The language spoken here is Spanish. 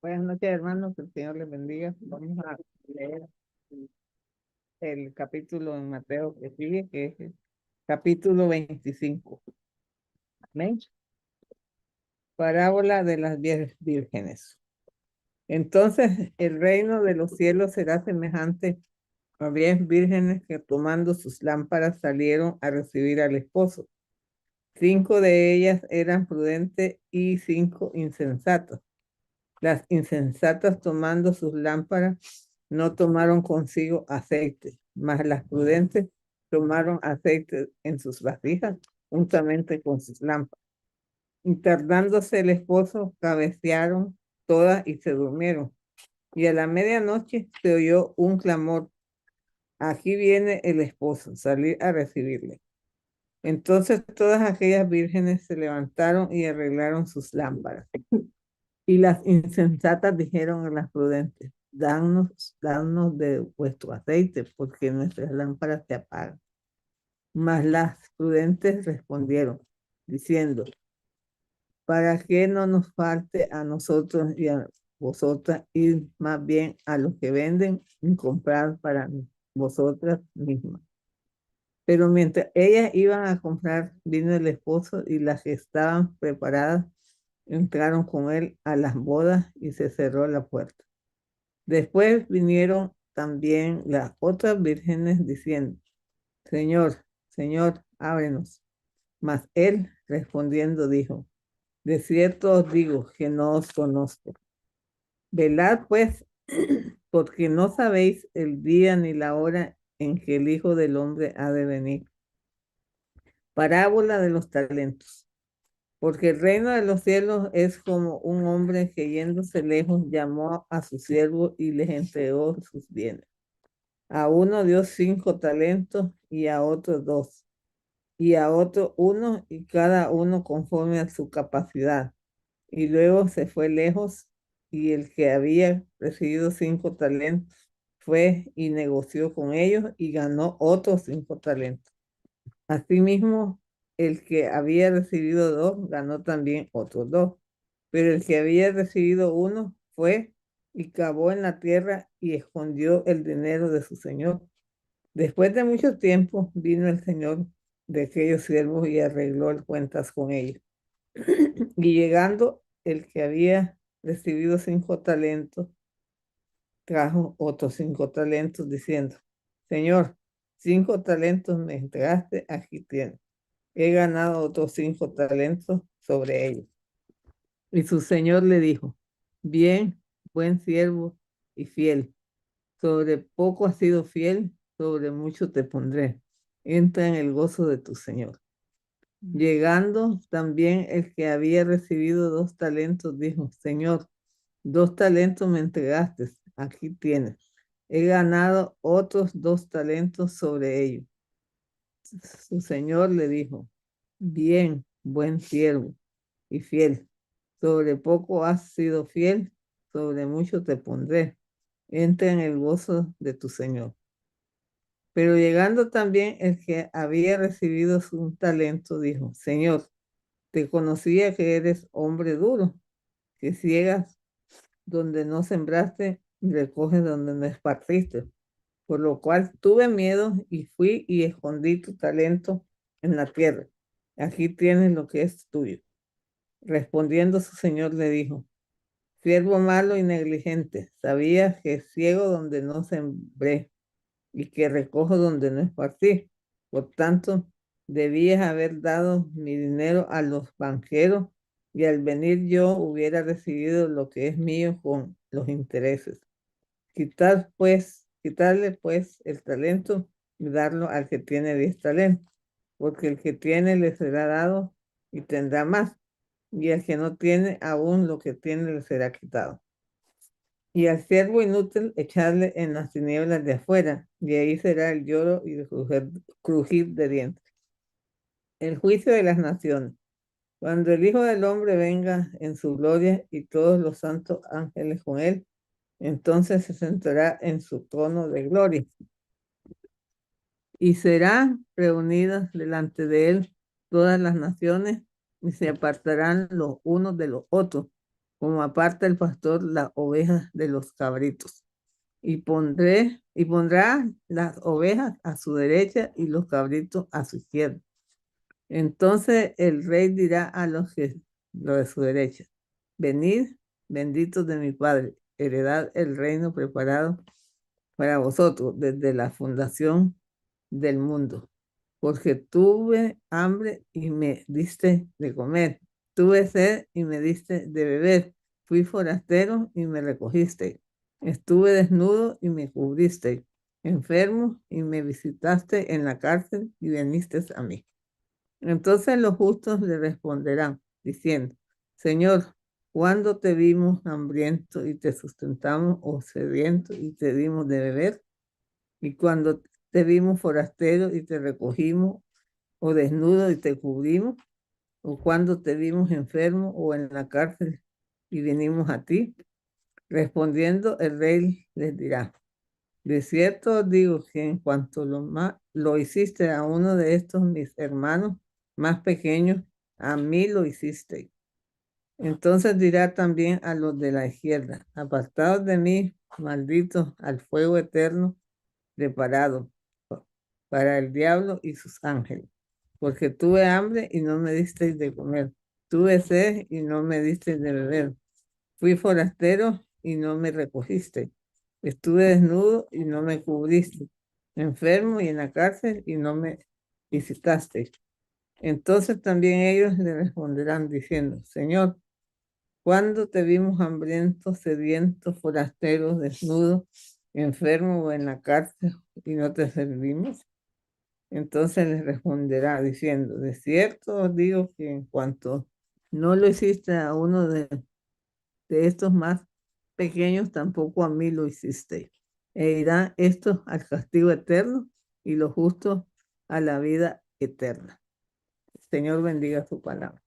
Buenas noches, hermanos, que el Señor les bendiga. Vamos a leer el capítulo en Mateo que sigue, que es el capítulo 25. Amén. Parábola de las 10 vírgenes. Entonces, el reino de los cielos será semejante a 10 vírgenes que tomando sus lámparas salieron a recibir al esposo. 5 de ellas eran prudentes y 5 insensatas. Las insensatas tomando sus lámparas no tomaron consigo aceite, mas las prudentes tomaron aceite en sus vasijas juntamente con sus lámparas. Y tardándose el esposo, cabecearon todas y se durmieron. Y a la medianoche se oyó un clamor: aquí viene el esposo, salir a recibirle. Entonces todas aquellas vírgenes se levantaron y arreglaron sus lámparas. Y las insensatas dijeron a las prudentes: danos de vuestro aceite, porque nuestras lámparas se apagan. Mas las prudentes respondieron, diciendo: para que no nos falte a nosotros y a vosotras, ir más bien a los que venden y comprar para vosotras mismas. Pero mientras ellas iban a comprar, vino el esposo, y las que estaban preparadas entraron con él a las bodas y se cerró la puerta. Después vinieron también las otras vírgenes diciendo: Señor, Señor, ábrenos. Mas él respondiendo dijo: de cierto os digo que no os conozco. Velad pues, porque no sabéis el día ni la hora en que el Hijo del Hombre ha de venir. Parábola de los talentos. Porque el reino de los cielos es como un hombre que yéndose lejos llamó a su siervo y les entregó sus bienes. A uno dio 5 talentos y a otro 2 y a otro 1, y cada uno conforme a su capacidad. Y luego se fue lejos, y el que había recibido 5 talentos fue y negoció con ellos y ganó otros 5 talentos. Asimismo, el que había recibido 2 ganó también otros 2. Pero el que había recibido 1 fue y cavó en la tierra y escondió el dinero de su señor. Después de mucho tiempo vino el señor de aquellos siervos y arregló el cuentas con ellos. Y llegando el que había recibido 5 talentos, trajo otros 5 talentos diciendo: Señor, 5 talentos me entregaste, aquí tienes. He ganado otros 5 talentos sobre ellos. Y su señor le dijo: bien, buen siervo y fiel. Sobre poco has sido fiel, sobre mucho te pondré. Entra en el gozo de tu señor. Llegando también el que había recibido 2 talentos, dijo: Señor, 2 talentos me entregaste, aquí tienes. He ganado otros 2 talentos sobre ellos. Su señor le dijo: bien, buen siervo y fiel. Sobre poco has sido fiel, sobre mucho te pondré. Entra en el gozo de tu señor. Pero llegando también el que había recibido un talento, dijo: Señor, te conocía que eres hombre duro, que ciegas donde no sembraste y recoges donde no esparciste. Por lo cual tuve miedo y fui y escondí tu talento en la tierra. Aquí tienes lo que es tuyo. Respondiendo su señor le dijo: siervo malo y negligente, sabías que ciego donde no sembré y que recojo donde no esparcí. Por tanto, debías haber dado mi dinero a los banqueros, y al venir yo hubiera recibido lo que es mío con los intereses. Quitarle pues el talento y darlo al que tiene 10 talentos, porque el que tiene le será dado y tendrá más, y al que no tiene, aún lo que tiene le será quitado. Y al siervo inútil echarle en las tinieblas de afuera, y ahí será el lloro y el crujir de dientes. El juicio de las naciones. Cuando el Hijo del Hombre venga en su gloria y todos los santos ángeles con él, entonces se sentará en su trono de gloria. Y serán reunidas delante de él todas las naciones, y se apartarán los unos de los otros, como aparta el pastor las ovejas de los cabritos. Y pondrá las ovejas a su derecha y los cabritos a su izquierda. Entonces el rey dirá a los de su derecha, venid, benditos de mi Padre, heredad el reino preparado para vosotros desde la fundación del mundo. Porque tuve hambre y me diste de comer, tuve sed y me diste de beber, fui forastero y me recogiste, estuve desnudo y me cubriste, enfermo y me visitaste en la cárcel y viniste a mí. Entonces los justos le responderán, diciendo, Señor, ¿cuándo te vimos hambriento y te sustentamos, o sediento y te dimos de beber? Y cuando te vimos forastero y te recogimos, o desnudo y te cubrimos, o cuando te vimos enfermo o en la cárcel y vinimos a ti. Respondiendo, el rey les dirá, de cierto os digo que en cuanto lo hiciste a uno de estos mis hermanos más pequeños, a mí lo hiciste. Entonces dirá también a los de la izquierda, apartados de mí, malditos, al fuego eterno preparado para el diablo y sus ángeles. Porque tuve hambre y no me disteis de comer. Tuve sed y no me disteis de beber. Fui forastero y no me recogiste. Estuve desnudo y no me cubriste. Enfermo y en la cárcel y no me visitaste. Entonces también ellos le responderán diciendo, Señor, ¿cuándo te vimos hambriento, sediento, forastero, desnudo, enfermo o en la cárcel y no te servimos? Entonces les responderá diciendo, de cierto os digo que en cuanto no lo hiciste a uno de estos más pequeños, tampoco a mí lo hiciste. E irán estos al castigo eterno y los justos a la vida eterna. Señor bendiga su palabra.